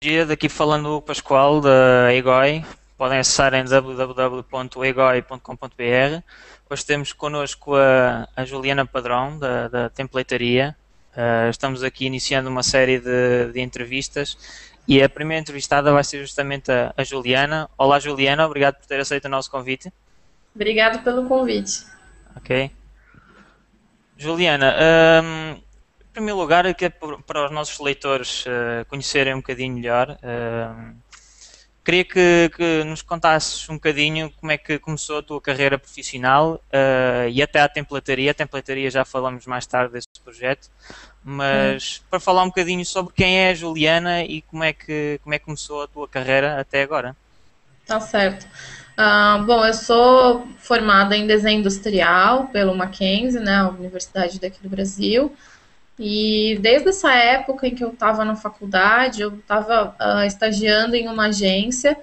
Dia daqui falando o Pascoal da EGOI. Podem acessar em www.egoi.com.br. Hoje temos connosco a Juliana Padrão da Templataria. Estamos aqui iniciando uma série de entrevistas e a primeira entrevistada vai ser justamente a Juliana. Olá Juliana, obrigado por ter aceito o nosso convite. Obrigado pelo convite. Ok. Juliana, em primeiro lugar, aqui é para os nossos leitores conhecerem um bocadinho melhor, queria que nos contasses um bocadinho como é que começou a tua carreira profissional e até à templataria. A templataria já falamos mais tarde desse projeto, mas para falar um bocadinho sobre quem é a Juliana e como é que começou a tua carreira até agora. Tá certo. Bom, eu sou formada em desenho industrial pelo Mackenzie, né, a universidade daqui do Brasil. E desde essa época em que eu estava na faculdade, eu estava estagiando em uma agência.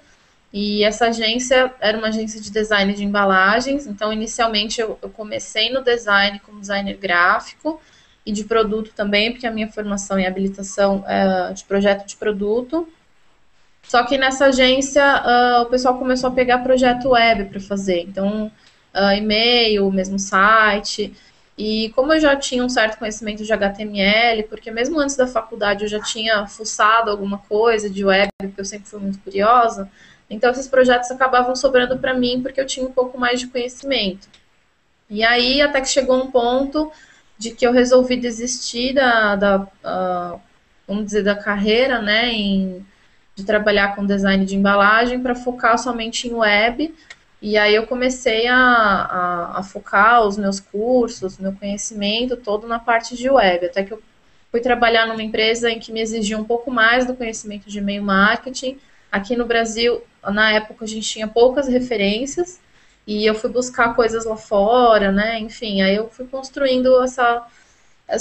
E essa agência era uma agência de design de embalagens. Então, inicialmente, eu comecei no design como designer gráfico e de produto também, porque a minha formação em habilitação é de projeto de produto. Só que nessa agência, o pessoal começou a pegar projeto web para fazer. Então, e-mail, mesmo site. E como eu já tinha um certo conhecimento de HTML, porque mesmo antes da faculdade eu já tinha fuçado alguma coisa de web, porque eu sempre fui muito curiosa, então esses projetos acabavam sobrando para mim porque eu tinha um pouco mais de conhecimento. E aí até que chegou um ponto de que eu resolvi desistir vamos dizer, da carreira, né, de trabalhar com design de embalagem para focar somente em web. E aí eu comecei a focar os meus cursos, meu conhecimento todo na parte de web. Até que eu fui trabalhar numa empresa em que me exigia um pouco mais do conhecimento de e-mail marketing. Aqui no Brasil, na época, a gente tinha poucas referências e eu fui buscar coisas lá fora, né? Enfim, aí eu fui construindo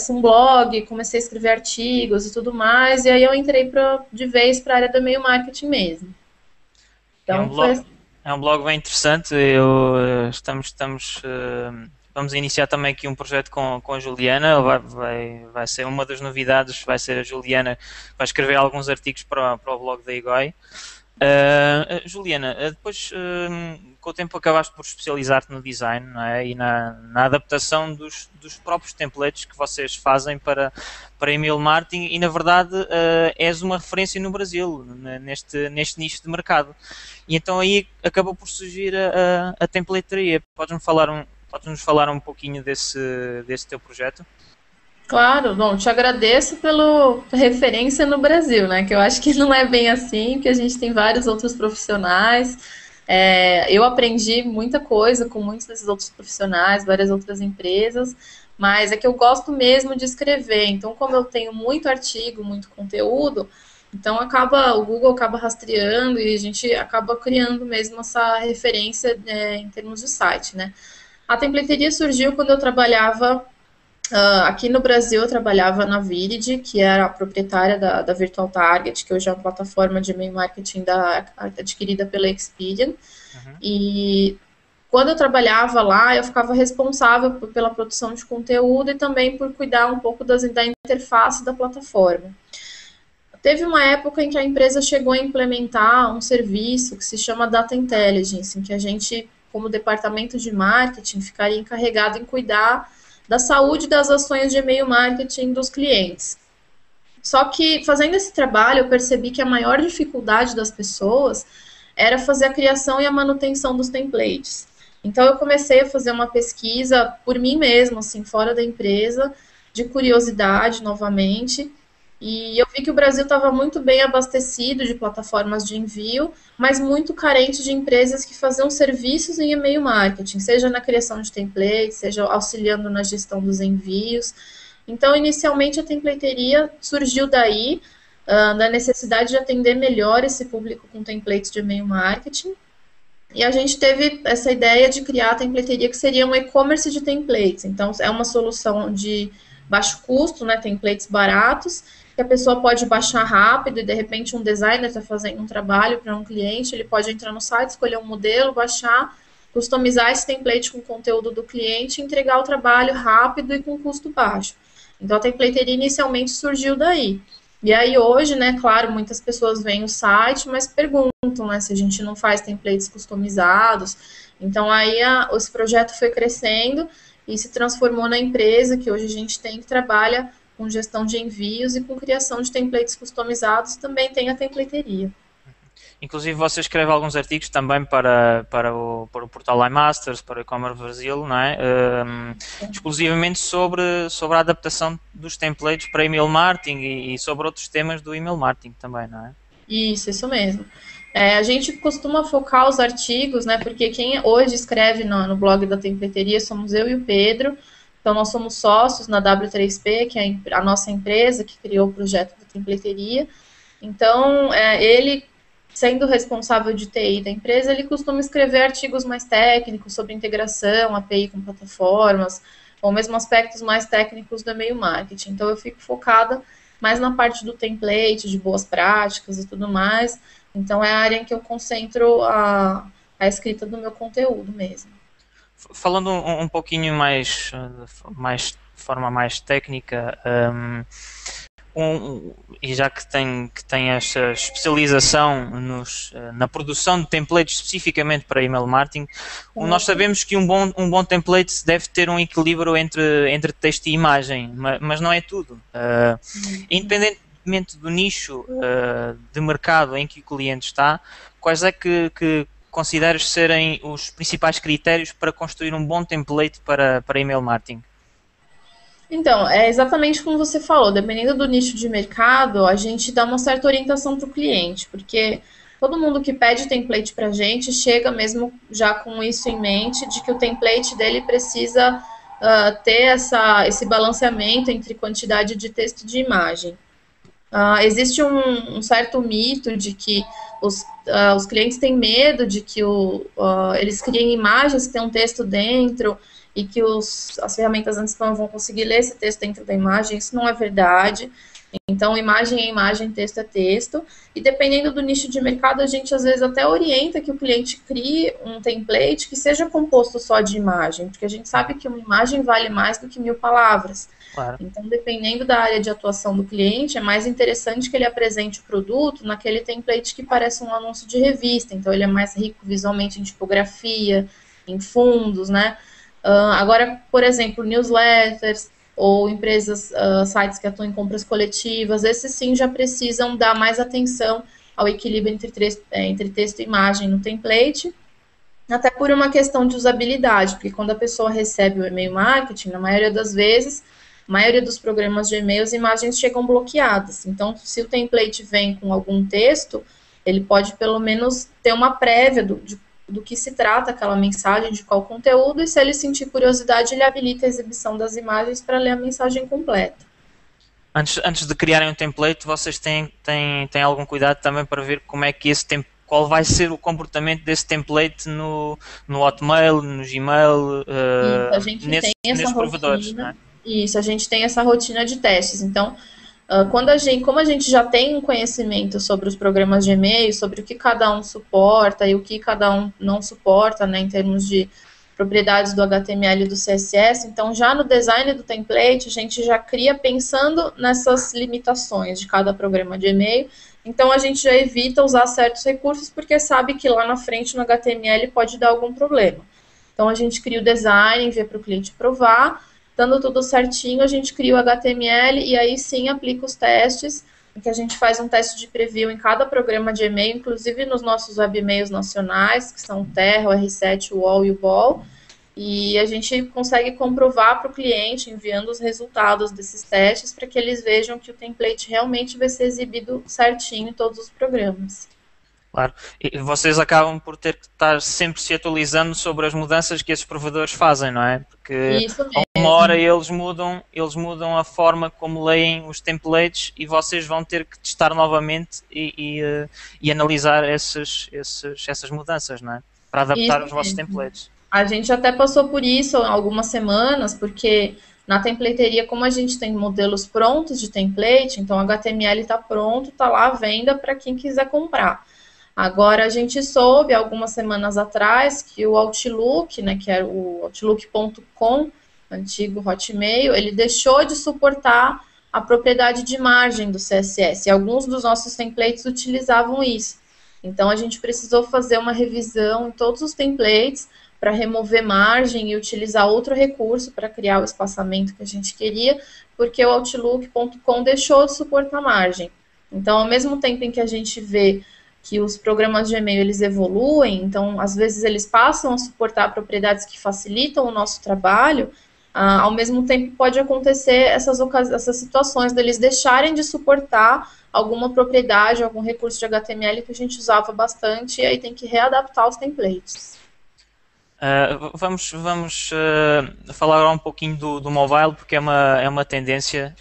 um blog, comecei a escrever artigos e tudo mais, e aí eu entrei de vez para a área do e-mail marketing mesmo. É um Então foi. blog, é um blog bem interessante. Vamos iniciar também aqui um projeto com a Juliana. Ela vai ser uma das novidades, vai ser a Juliana que vai escrever alguns artigos para o blog da IGOI. Juliana, depois com o tempo acabaste por especializar-te no design, não é? E na adaptação dos próprios templates que vocês fazem para e-mail marketing e na verdade és uma referência no Brasil neste nicho de mercado. E então aí acabou por surgir a templateria. Podes-nos falar um pouquinho desse teu projeto? Claro, bom, te agradeço pela referência no Brasil, né? Que eu acho que não é bem assim, que a gente tem vários outros profissionais. Eu aprendi muita coisa com muitos desses outros profissionais, várias outras empresas, mas é que eu gosto mesmo de escrever. Então, como eu tenho muito artigo, muito conteúdo, então o Google acaba rastreando e a gente acaba criando mesmo essa referência, em termos de site, né? A templateria surgiu quando eu trabalhava. Aqui no Brasil, eu trabalhava na Viridi, que era a proprietária da Virtual Target, que hoje é uma plataforma de e-mail marketing adquirida pela Experian. Uhum. E quando eu trabalhava lá, eu ficava responsável pela produção de conteúdo e também por cuidar um pouco da interface da plataforma. Teve uma época em que a empresa chegou a implementar um serviço que se chama Data Intelligence, em que a gente, como departamento de marketing, ficaria encarregado em cuidar da saúde das ações de e-mail marketing dos clientes. Só que fazendo esse trabalho, eu percebi que a maior dificuldade das pessoas era fazer a criação e a manutenção dos templates. Então eu comecei a fazer uma pesquisa por mim mesma, assim, fora da empresa, de curiosidade novamente, e eu vi que o Brasil estava muito bem abastecido de plataformas de envio, mas muito carente de empresas que faziam serviços em e-mail marketing, seja na criação de templates, seja auxiliando na gestão dos envios. Então, inicialmente, a templateria surgiu daí, da necessidade de atender melhor esse público com templates de e-mail marketing. E a gente teve essa ideia de criar a templateria que seria um e-commerce de templates. Então, é uma solução de baixo custo, né, templates baratos, que a pessoa pode baixar rápido e, de repente, um designer está fazendo um trabalho para um cliente, ele pode entrar no site, escolher um modelo, baixar, customizar esse template com o conteúdo do cliente e entregar o trabalho rápido e com custo baixo. Então, a templateria inicialmente surgiu daí. E aí hoje, né, claro, muitas pessoas veem o site, mas perguntam, né, se a gente não faz templates customizados. Então aí esse projeto foi crescendo e se transformou na empresa que hoje a gente tem, que trabalha com gestão de envios e com criação de templates customizados, também tem a templateria. Inclusive você escreve alguns artigos também para o portal iMasters, para o e-commerce Brasil, não é? Exclusivamente sobre a adaptação dos templates para email marketing e sobre outros temas do email marketing também, não é? Isso mesmo. A gente costuma focar os artigos, né? Porque quem hoje escreve no blog da templateria somos eu e o Pedro. Então, nós somos sócios na W3P, que é a nossa empresa que criou o projeto da templateria. Então, ele, sendo responsável de TI da empresa, ele costuma escrever artigos mais técnicos sobre integração, API com plataformas, ou mesmo aspectos mais técnicos do e-mail marketing. Então, eu fico focada mais na parte do template, de boas práticas e tudo mais. Então, é a área em que eu concentro a escrita do meu conteúdo mesmo. Falando um pouquinho mais de forma mais técnica, e já que tem essa especialização na produção de templates especificamente para email marketing, nós sabemos que um bom template deve ter um equilíbrio entre texto e imagem, mas não é tudo. Independentemente do nicho de mercado em que o cliente está, quais é que consideras serem os principais critérios para construir um bom template para email marketing? Então, é exatamente como você falou, dependendo do nicho de mercado, a gente dá uma certa orientação para o cliente, porque todo mundo que pede template para a gente chega mesmo já com isso em mente, de que o template dele precisa ter esse balanceamento entre quantidade de texto e de imagem. Existe um certo mito de que os clientes têm medo de que eles criem imagens que têm um texto dentro e que as ferramentas anti-spam vão conseguir ler esse texto dentro da imagem. Isso não é verdade. Então, imagem é imagem, texto é texto. E dependendo do nicho de mercado, a gente às vezes até orienta que o cliente crie um template que seja composto só de imagem, porque a gente sabe que uma imagem vale mais do que 1000 palavras. Claro. Então, dependendo da área de atuação do cliente, é mais interessante que ele apresente o produto naquele template que parece um anúncio de revista. Então, ele é mais rico visualmente em tipografia, em fundos, né? Agora, por exemplo, newsletters ou empresas, sites que atuam em compras coletivas, esses sim já precisam dar mais atenção ao equilíbrio entre texto e imagem no template, até por uma questão de usabilidade, porque quando a pessoa recebe o e-mail marketing, na maioria das vezes, a maioria dos programas de e-mail, as imagens chegam bloqueadas. Então, se o template vem com algum texto, ele pode pelo menos ter uma prévia do que se trata aquela mensagem, de qual conteúdo, e se ele sentir curiosidade, ele habilita a exibição das imagens para ler a mensagem completa. Antes de criarem um template, vocês têm algum cuidado também para ver como é que qual vai ser o comportamento desse template no Hotmail, no Gmail, nesses provedores, não é? Isso, a gente tem essa rotina de testes. Então, como a gente já tem um conhecimento sobre os programas de e-mail, sobre o que cada um suporta e o que cada um não suporta, né, em termos de propriedades do HTML e do CSS, então já no design do template a gente já cria pensando nessas limitações de cada programa de e-mail. Então a gente já evita usar certos recursos porque sabe que lá na frente no HTML pode dar algum problema. Então a gente cria o design, envia para o cliente provar. Dando tudo certinho, a gente cria o HTML e aí sim aplica os testes, em que a gente faz um teste de preview em cada programa de e-mail, inclusive nos nossos web-e-mails nacionais, que são o Terra, o R7, o UOL e o BOL, e a gente consegue comprovar para o cliente, enviando os resultados desses testes, para que eles vejam que o template realmente vai ser exibido certinho em todos os programas. Claro, e vocês acabam por ter que estar sempre se atualizando sobre as mudanças que esses provedores fazem, não é? Porque a uma hora eles mudam a forma como leem os templates e vocês vão ter que testar novamente e analisar essas mudanças, não é? Para adaptar os vossos templates. A gente até passou por isso há algumas semanas, porque na templateria, como a gente tem modelos prontos de template, então o HTML está pronto, está lá à venda para quem quiser comprar. Agora, a gente soube, algumas semanas atrás, que o Outlook, né, que era o Outlook.com, antigo Hotmail, ele deixou de suportar a propriedade de margem do CSS. E alguns dos nossos templates utilizavam isso. Então, a gente precisou fazer uma revisão em todos os templates para remover margem e utilizar outro recurso para criar o espaçamento que a gente queria, porque o Outlook.com deixou de suportar margem. Então, ao mesmo tempo em que a gente vê que os programas de e-mail eles evoluem, então, às vezes, eles passam a suportar propriedades que facilitam o nosso trabalho, ao mesmo tempo pode acontecer essas situações deles deixarem de suportar alguma propriedade, algum recurso de HTML que a gente usava bastante, e aí tem que readaptar os templates. Vamos falar agora um pouquinho do mobile, porque é uma tendência.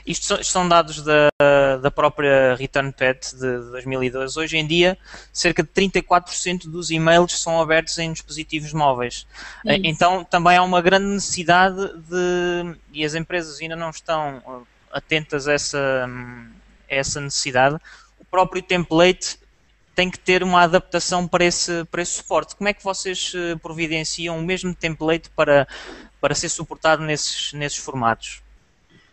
Isto são dados da própria Return Pad de 2012. Hoje em dia, cerca de 34% dos e-mails são abertos em dispositivos móveis. Isso. Então, também há uma grande necessidade e as empresas ainda não estão atentas a essa necessidade. O próprio template tem que ter uma adaptação para esse suporte. Como é que vocês providenciam o mesmo template para ser suportado nesses formatos?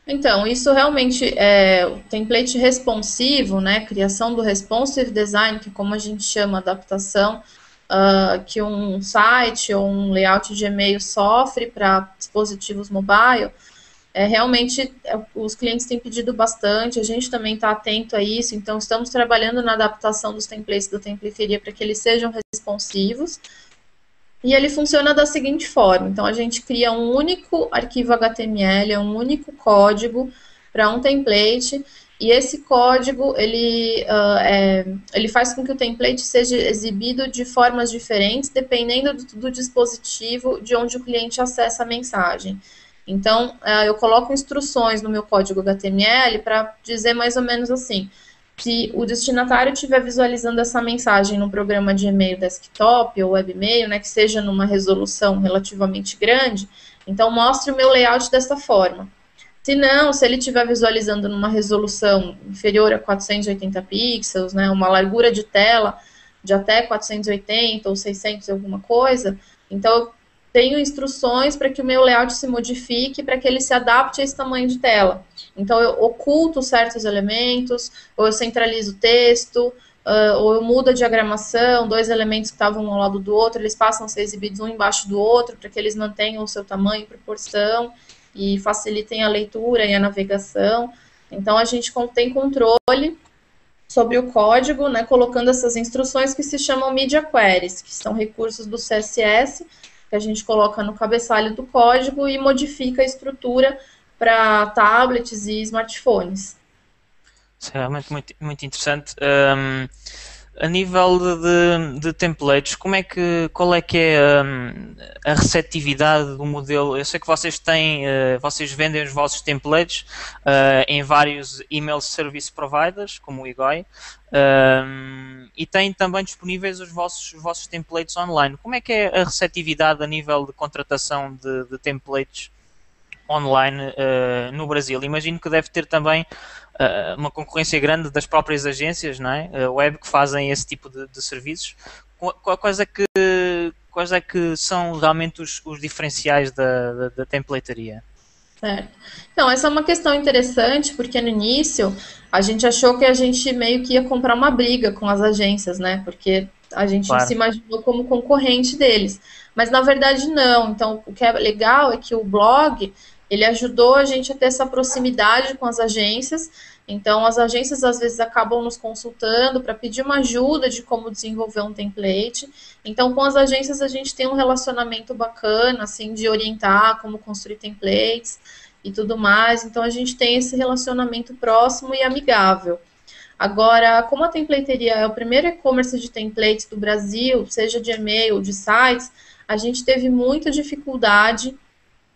Então, isso realmente é o template responsivo, né? Criação do responsive design, que como a gente chama, adaptação que um site ou um layout de e-mail sofre para dispositivos mobile. Realmente, os clientes têm pedido bastante, a gente também está atento a isso, então estamos trabalhando na adaptação dos templates da Templateria para que eles sejam responsivos. E ele funciona da seguinte forma, então a gente cria um único arquivo HTML, um único código para um template, e esse código, ele faz com que o template seja exibido de formas diferentes, dependendo do dispositivo de onde o cliente acessa a mensagem. Então, eu coloco instruções no meu código HTML para dizer mais ou menos assim, se o destinatário estiver visualizando essa mensagem no programa de e-mail desktop ou webmail, né, que seja numa resolução relativamente grande, então mostre o meu layout dessa forma. Se não, se ele estiver visualizando numa resolução inferior a 480 pixels, né, uma largura de tela de até 480 ou 600 alguma coisa, então eu tenho instruções para que o meu layout se modifique, para que ele se adapte a esse tamanho de tela. Então, eu oculto certos elementos, ou eu centralizo o texto, ou eu mudo a diagramação, dois elementos que estavam um ao lado do outro, eles passam a ser exibidos um embaixo do outro, para que eles mantenham o seu tamanho e proporção, e facilitem a leitura e a navegação. Então, a gente tem controle sobre o código, né, colocando essas instruções que se chamam Media Queries, que são recursos do CSS, que a gente coloca no cabeçalho do código e modifica a estrutura para tablets e smartphones. Isso é realmente muito, muito interessante. A nível de templates, qual é que é a receptividade do modelo? Eu sei que vocês vocês vendem os vossos templates em vários email service providers, como o Igoi, e têm também disponíveis os vossos templates online. Como é que é a receptividade a nível de contratação de templates online no Brasil? Imagino que deve ter também uma concorrência grande das próprias agências, não é? Web que fazem esse tipo de serviços. Quais é que são realmente os diferenciais da templateria? Certo. Então, essa é uma questão interessante, porque no início a gente achou que a gente meio que ia comprar uma briga com as agências, né? Porque a gente se imaginou como concorrente deles. Mas na verdade não. Então, o que é legal é que o blog, ele ajudou a gente a ter essa proximidade com as agências. Então, as agências às vezes acabam nos consultando para pedir uma ajuda de como desenvolver um template. Então, com as agências a gente tem um relacionamento bacana, assim, de orientar como construir templates e tudo mais. Então, a gente tem esse relacionamento próximo e amigável. Agora, como a Templateria é o primeiro e-commerce de templates do Brasil, seja de e-mail ou de sites, a gente teve muita dificuldade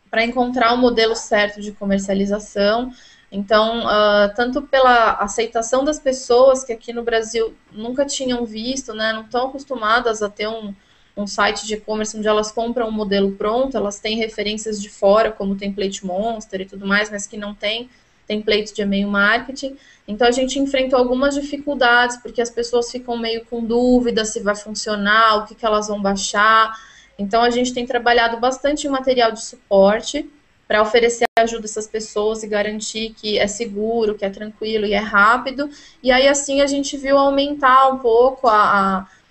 para encontrar o modelo certo de comercialização. Então, tanto pela aceitação das pessoas que aqui no Brasil nunca tinham visto, né, não estão acostumadas a ter um site de e-commerce onde elas compram um modelo pronto, elas têm referências de fora, como Template Monster e tudo mais, mas que não tem template de e-mail marketing. Então, a gente enfrentou algumas dificuldades, porque as pessoas ficam meio com dúvida se vai funcionar, o que elas vão baixar. Então, a gente tem trabalhado bastante em material de suporte, para oferecer ajuda a essas pessoas e garantir que é seguro, que é tranquilo e é rápido. E aí, assim, a gente viu aumentar um pouco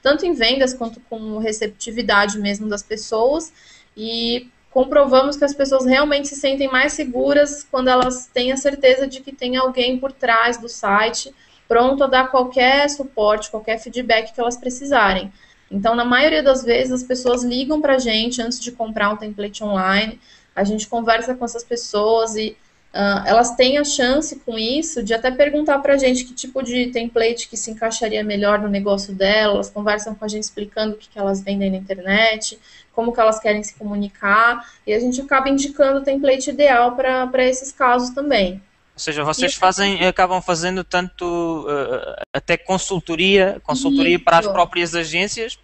tanto em vendas quanto com receptividade mesmo das pessoas, e comprovamos que as pessoas realmente se sentem mais seguras quando elas têm a certeza de que tem alguém por trás do site pronto a dar qualquer suporte, qualquer feedback que elas precisarem. Então, na maioria das vezes, as pessoas ligam para a gente antes de comprar um template online, a gente conversa com essas pessoas e elas têm a chance com isso de até perguntar para a gente que tipo de template que se encaixaria melhor no negócio delas, conversam com a gente explicando o que elas vendem na internet, como que elas querem se comunicar, e a gente acaba indicando o template ideal para esses casos também. Ou seja, vocês acabam fazendo tanto até consultoria para as próprias agências,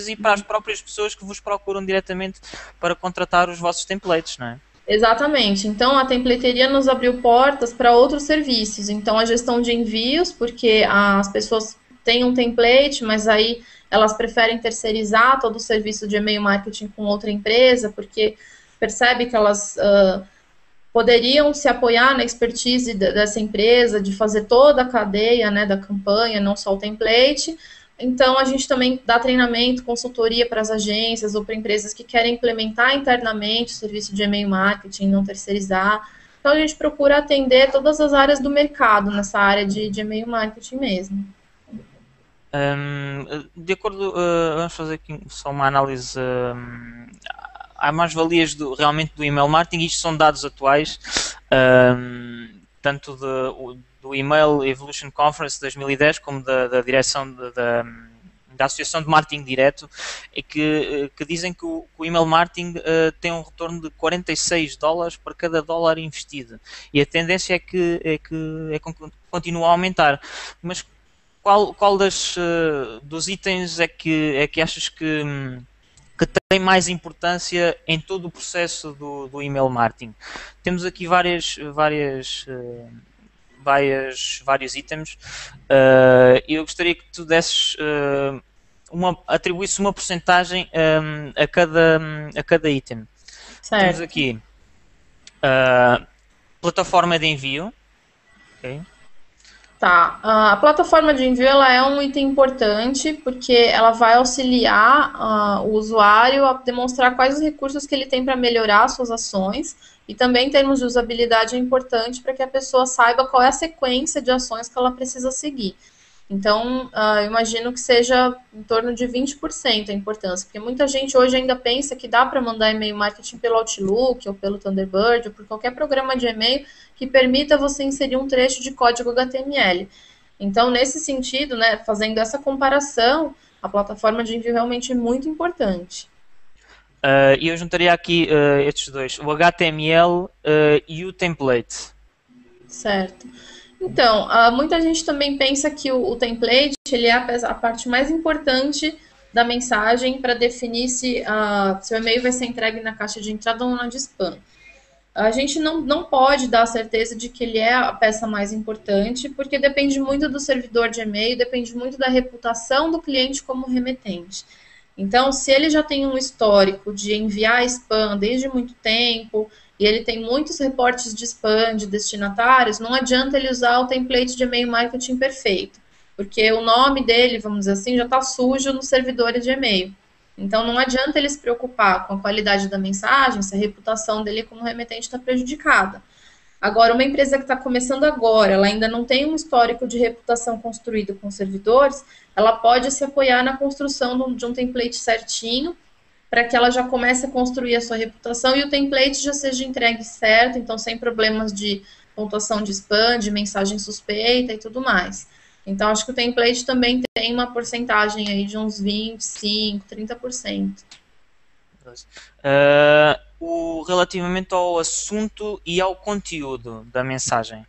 e para as próprias pessoas que vos procuram diretamente para contratar os vossos templates, não é? Exatamente. Então, a templateria nos abriu portas para outros serviços. Então, a gestão de envios, porque as pessoas têm um template, mas aí elas preferem terceirizar todo o serviço de e-mail marketing com outra empresa, porque percebe que elas poderiam se apoiar na expertise dessa empresa, de fazer toda a cadeia, né, da campanha, não só o template. Então, a gente também dá treinamento, consultoria para as agências ou para empresas que querem implementar internamente o serviço de e-mail marketing, não terceirizar. Então, a gente procura atender todas as áreas do mercado nessa área de e-mail marketing mesmo. De acordo, vamos fazer aqui só uma análise. Há mais-valias realmente do email marketing, isto são dados atuais, tanto do Email Evolution Conference de 2010 como da direção da Associação de Marketing Direto, que dizem que o email marketing tem um retorno de $46 por cada dólar investido, e a tendência é que continua a aumentar. Mas qual dos itens é que achas que tem mais importância em todo o processo do email marketing? Temos aqui vários itens. Eu gostaria que tu desses atribuísse uma porcentagem a cada item. Certo. Temos aqui plataforma de envio. Okay. Tá, a plataforma de envio ela é um item importante porque ela vai auxiliar o usuário a demonstrar quais os recursos que ele tem para melhorar suas ações, e também em termos de usabilidade é importante para que a pessoa saiba qual é a sequência de ações que ela precisa seguir. Então, eu imagino que seja em torno de 20% a importância, porque muita gente hoje ainda pensa que dá para mandar e-mail marketing pelo Outlook, ou pelo Thunderbird, ou por qualquer programa de e-mail que permita você inserir um trecho de código HTML. Então, nesse sentido, né, fazendo essa comparação, a plataforma de envio realmente é muito importante. E eu juntaria aqui estes dois, o HTML e o template. Certo. Então, muita gente também pensa que o template ele é a parte mais importante da mensagem para definir se o e-mail vai ser entregue na caixa de entrada ou na de spam. A gente não pode dar a certeza de que ele é a peça mais importante, porque depende muito do servidor de e-mail, depende muito da reputação do cliente como remetente. Então, se ele já tem um histórico de enviar spam desde muito tempo, e ele tem muitos reportes de spam de destinatários, não adianta ele usar o template de e-mail marketing perfeito, porque o nome dele, vamos dizer assim, já está sujo nos servidores de e-mail. Então, não adianta ele se preocupar com a qualidade da mensagem, se a reputação dele como remetente está prejudicada. Agora, uma empresa que está começando agora, ela ainda não tem um histórico de reputação construído com servidores, ela pode se apoiar na construção de um template certinho, para que ela já comece a construir a sua reputação e o template já seja entregue certo, então sem problemas de pontuação de spam, de mensagem suspeita e tudo mais. Então, acho que o template também tem uma porcentagem aí de uns 25%, 30%. Relativamente ao assunto e ao conteúdo da mensagem?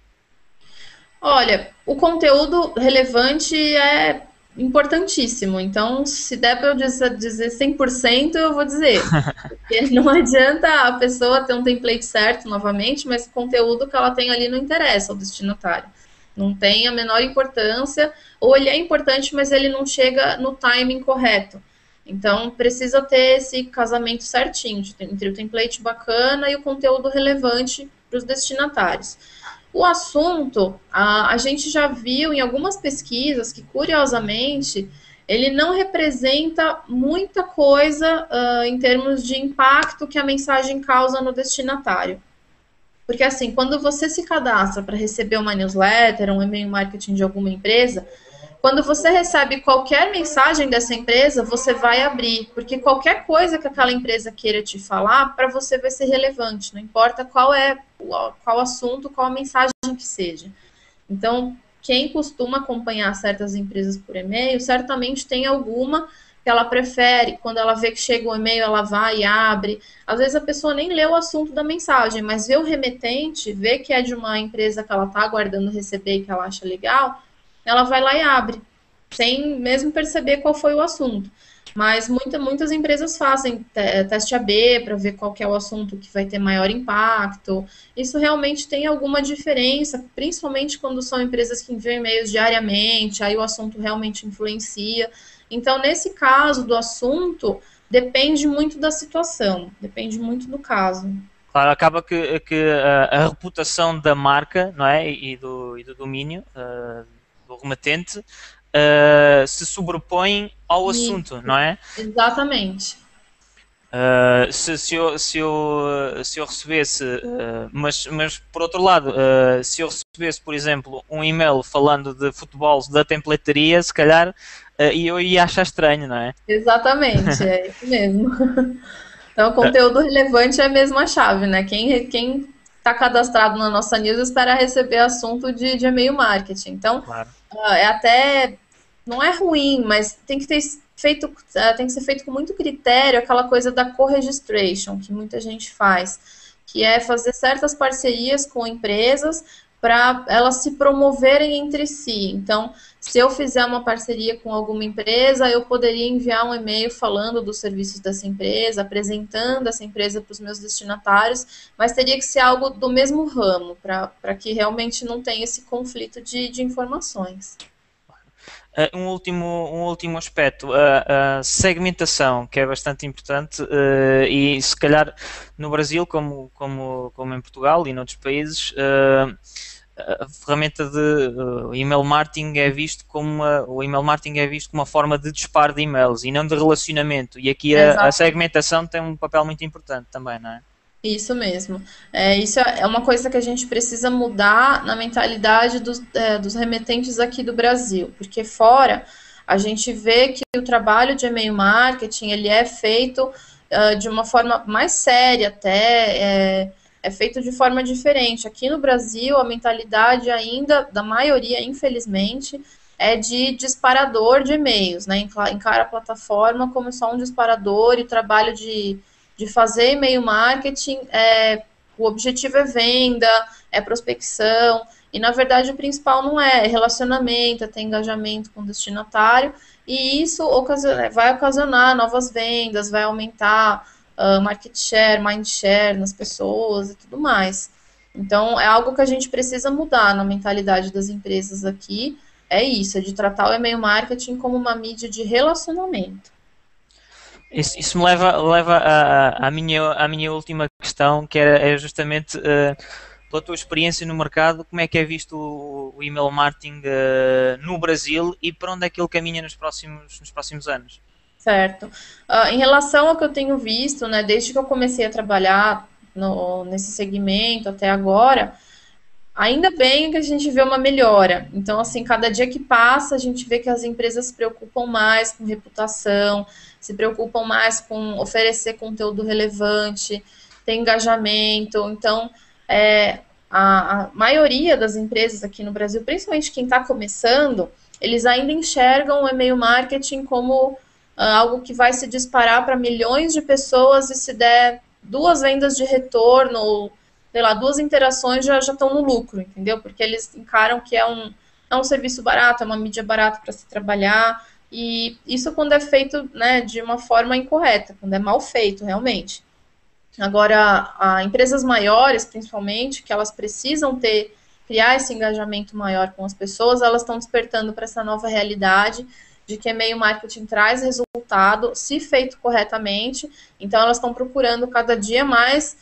Olha, o conteúdo relevante é importantíssimo. Então, se der para eu dizer 100%, eu vou dizer. Porque não adianta a pessoa ter um template certo, novamente, mas o conteúdo que ela tem ali não interessa ao destinatário. Não tem a menor importância, ou ele é importante, mas ele não chega no timing correto. Então, precisa ter esse casamento certinho entre o template bacana e o conteúdo relevante para os destinatários. O assunto, a gente já viu em algumas pesquisas que, curiosamente, ele não representa muita coisa em termos de impacto que a mensagem causa no destinatário. Porque, assim, quando você se cadastra para receber uma newsletter, um e-mail marketing de alguma empresa, quando você recebe qualquer mensagem dessa empresa, você vai abrir, porque qualquer coisa que aquela empresa queira te falar, para você vai ser relevante, não importa qual assunto, qual a mensagem que seja. Então, quem costuma acompanhar certas empresas por e-mail, certamente tem alguma que ela prefere, quando ela vê que chega o e-mail, ela vai e abre. Às vezes a pessoa nem lê o assunto da mensagem, mas vê o remetente, vê que é de uma empresa que ela está aguardando receber e que ela acha legal, ela vai lá e abre, sem mesmo perceber qual foi o assunto. Mas muitas empresas fazem teste AB para ver qual que é o assunto que vai ter maior impacto. Isso realmente tem alguma diferença, principalmente quando são empresas que enviam e-mails diariamente, aí o assunto realmente influencia. Então, nesse caso do assunto, depende muito da situação, depende muito do caso. Claro, acaba que a reputação da marca, não é? E do domínio, do remetente, se sobrepõe ao assunto, não é? Exatamente. Se eu recebesse, mas por outro lado, se eu recebesse, por exemplo, um e-mail falando de futebol da templataria, se calhar eu ia achar estranho, não é? Exatamente, é isso mesmo. Então, conteúdo relevante é a mesma chave, né? Quem está cadastrado na nossa news espera receber assunto de e-mail marketing. Então, Claro. é até, não é ruim, mas tem que ser feito com muito critério aquela coisa da co-registration, que muita gente faz, que é fazer certas parcerias com empresas para elas se promoverem entre si. Então, se eu fizer uma parceria com alguma empresa, eu poderia enviar um e-mail falando dos serviços dessa empresa, apresentando essa empresa para os meus destinatários, mas teria que ser algo do mesmo ramo, para que realmente não tenha esse conflito de informações. Um último aspecto, a segmentação, que é bastante importante, e se calhar no Brasil, como em Portugal e noutros países, a ferramenta de email marketing é visto como o email marketing é visto como uma forma de disparo de e-mails e não de relacionamento. E aqui a Exato. segmentação tem um papel muito importante também, não é? Isso mesmo. Isso é uma coisa que a gente precisa mudar na mentalidade dos remetentes aqui do Brasil, porque fora a gente vê que o trabalho de e-mail marketing ele é feito de uma forma mais séria até, é feito de forma diferente. Aqui no Brasil, a mentalidade ainda, da maioria, infelizmente, é de disparador de e-mails, né? Encara a plataforma como só um disparador e o trabalho de fazer e-mail marketing, o objetivo é venda, é prospecção, e na verdade o principal não é relacionamento, é ter engajamento com o destinatário, e isso vai ocasionar novas vendas, vai aumentar market share, mind share nas pessoas e tudo mais. Então é algo que a gente precisa mudar na mentalidade das empresas aqui, é isso, é de tratar o e-mail marketing como uma mídia de relacionamento. Isso me leva à minha última questão, que é justamente pela tua experiência no mercado, como é que é visto o email marketing no Brasil e para onde é que ele caminha nos próximos anos? Certo. Em relação ao que eu tenho visto, né, desde que eu comecei a trabalhar nesse segmento até agora, ainda bem que a gente vê uma melhora. Então, assim, cada dia que passa, a gente vê que as empresas se preocupam mais com reputação, se preocupam mais com oferecer conteúdo relevante, ter engajamento. Então, a maioria das empresas aqui no Brasil, principalmente quem está começando, eles ainda enxergam o e-mail marketing como algo que vai se disparar para milhões de pessoas e se der 2 vendas de retorno, ou, sei lá, 2 interações já estão no lucro, entendeu? Porque eles encaram que é um serviço barato, é uma mídia barata para se trabalhar, e isso quando é feito, né, de uma forma incorreta, quando é mal feito, realmente. Agora, empresas maiores, principalmente, que elas precisam criar esse engajamento maior com as pessoas, elas estão despertando para essa nova realidade de que e-mail marketing traz resultado, se feito corretamente. Então, elas estão procurando cada dia mais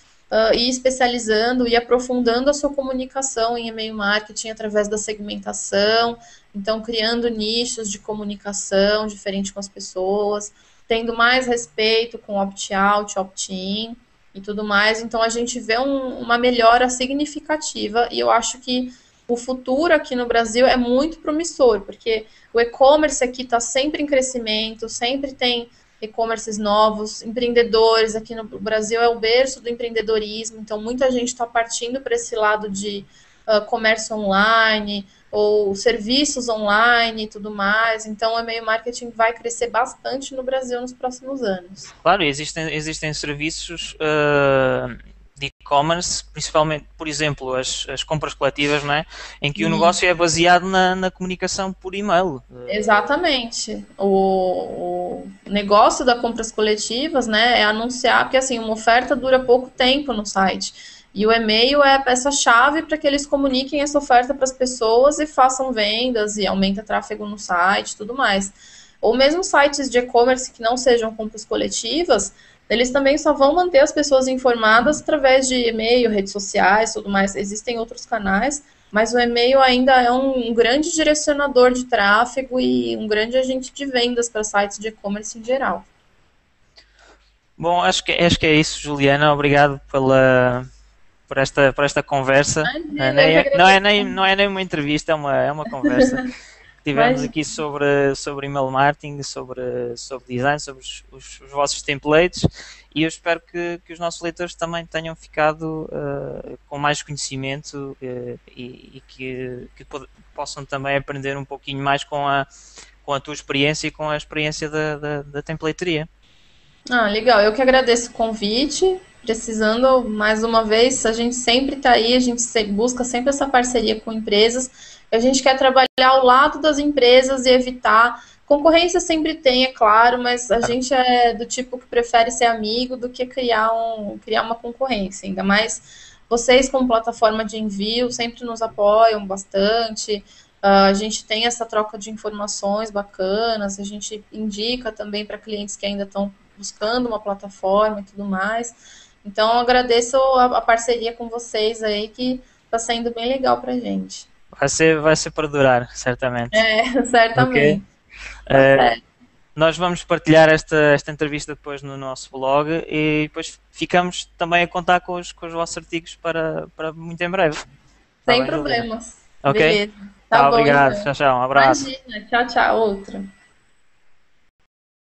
ir especializando e aprofundando a sua comunicação em e-mail marketing através da segmentação, então criando nichos de comunicação diferente com as pessoas, tendo mais respeito com opt-out, opt-in e tudo mais. Então a gente vê uma melhora significativa e eu acho que o futuro aqui no Brasil é muito promissor, porque o e-commerce aqui está sempre em crescimento, sempre tem e-commerces novos, empreendedores. Aqui no Brasil é o berço do empreendedorismo, então muita gente está partindo para esse lado de comércio online ou serviços online e tudo mais. Então, o e-mail marketing vai crescer bastante no Brasil nos próximos anos. Claro, existem serviços de e-commerce, principalmente, por exemplo, as compras coletivas, não é? Em que o negócio é baseado na comunicação por e-mail. Exatamente. O negócio das compras coletivas, né, é anunciar, porque assim, uma oferta dura pouco tempo no site. E o e-mail é a peça-chave para que eles comuniquem essa oferta para as pessoas e façam vendas e aumenta tráfego no site e tudo mais. Ou mesmo sites de e-commerce que não sejam compras coletivas, eles também só vão manter as pessoas informadas através de e-mail, redes sociais, tudo mais. Existem outros canais, mas o e-mail ainda é um grande direcionador de tráfego e um grande agente de vendas para sites de e-commerce em geral. Bom, acho que é isso, Juliana. Obrigado por esta conversa. Não é nem uma entrevista, é uma conversa. Tivemos aqui sobre email marketing, sobre design, sobre os vossos templates, e eu espero que os nossos leitores também tenham ficado com mais conhecimento e que possam também aprender um pouquinho mais com a tua experiência e com a experiência da templateria. Legal. Eu que agradeço o convite. Precisando, mais uma vez, a gente sempre está aí, a gente busca sempre essa parceria com empresas. A gente quer trabalhar ao lado das empresas e evitar. Concorrência sempre tem, é claro, mas a gente é do tipo que prefere ser amigo do que criar uma concorrência. Ainda mais vocês, como plataforma de envio, sempre nos apoiam bastante. A gente tem essa troca de informações bacanas, a gente indica também para clientes que ainda estão buscando uma plataforma e tudo mais. Então, eu agradeço a parceria com vocês aí, que está sendo bem legal para a gente. Vai ser para durar, certamente. Certamente. Okay. Nós vamos partilhar esta entrevista depois no nosso blog e depois ficamos também a contar com os vossos artigos para muito em breve. Sem problemas. Ok? Beleza. Tá bom, obrigado. Então. Tchau, um abraço. Imagina. Tchau, outro.